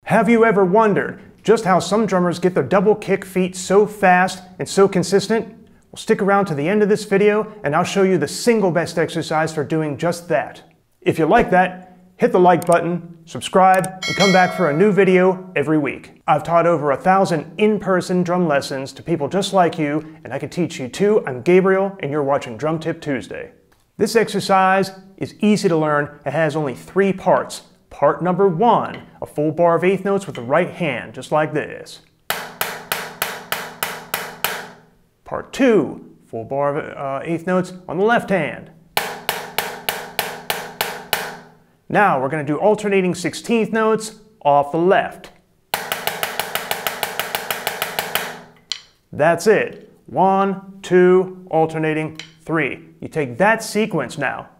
Have you ever wondered just how some drummers get their double kick feet so fast and so consistent? Well, stick around to the end of this video and I'll show you the single best exercise for doing just that. If you like that, hit the like button, subscribe, and come back for a new video every week. I've taught over 1,000 in-person drum lessons to people just like you, and I can teach you too. I'm Gabriel, and you're watching Drum Tip Tuesday. This exercise is easy to learn. It has only 3 parts. Part number 1, a full bar of eighth notes with the right hand, just like this. Part 2, full bar of eighth notes on the left hand. Now we're going to do alternating 16th notes off the left. That's it. 1, 2, alternating 3. You take that sequence now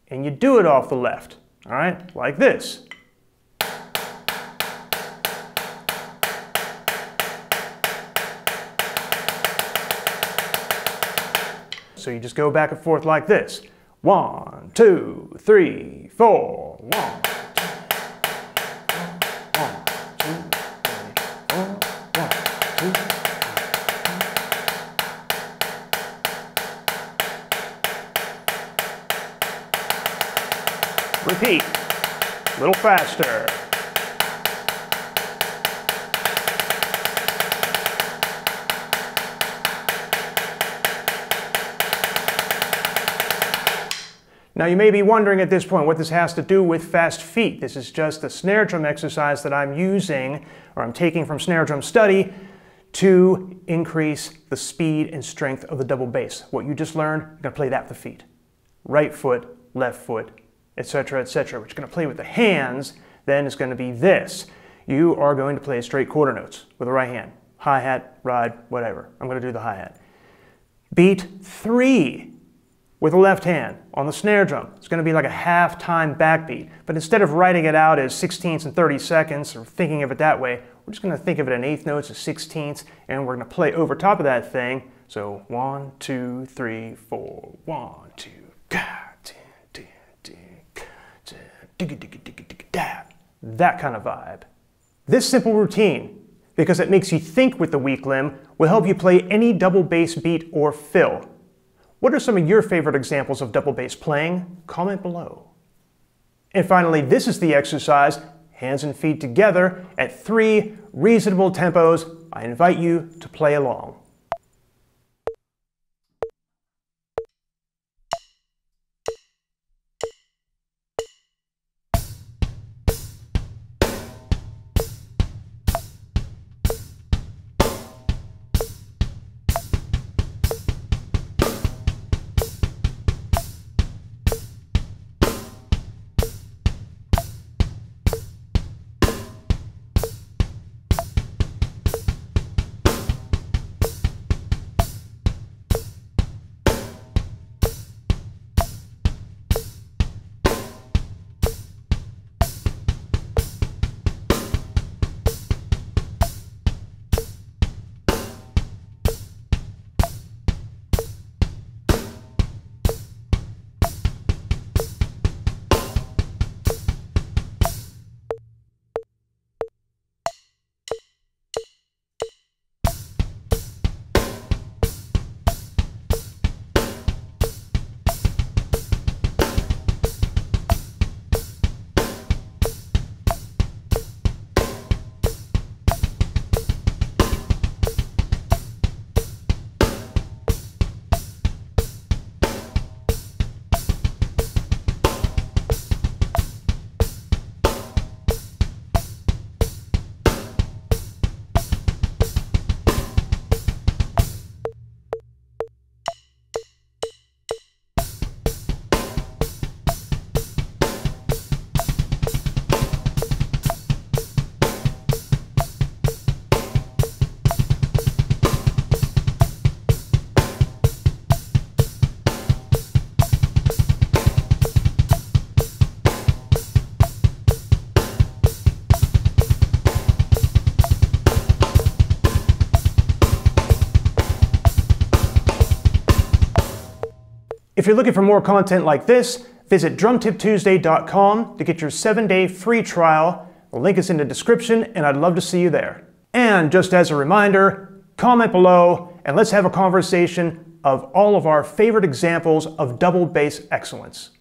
and you do it off the left. All right, like this. So you just go back and forth like this. 1, 2, 3, 4. 1, 2, 1, 2, 3, 4, 1, 2. Repeat, a little faster. Now you may be wondering at this point what this has to do with fast feet. This is just a snare drum exercise that I'm using, or I'm taking from Snare Drum Study, to increase the speed and strength of the double bass. What you just learned, you're going to play that with the feet. Right foot, left foot, etc., etc. What you're going to play with the hands then is going to be this. You are going to play straight quarter notes with the right hand. Hi-hat, ride, whatever. I'm going to do the hi-hat. Beat 3 with the left hand on the snare drum. It's going to be like a half-time backbeat. But instead of writing it out as 16ths and 30 seconds, or thinking of it that way, we're just going to think of it in eighth notes as 16ths, and we're going to play over top of that thing. So 1, 2, 3, 4, 1, 2, that kind of vibe. This simple routine, because it makes you think with the weak limb, will help you play any double bass beat or fill. What are some of your favorite examples of double bass playing? Comment below. And finally, this is the exercise, hands and feet together at 3 reasonable tempos. I invite you to play along. If you're looking for more content like this, visit drumtiptuesday.com to get your 7-day free trial The link is in the description, and I'd love to see you there. And just as a reminder, comment below and let's have a conversation of all of our favorite examples of double bass excellence.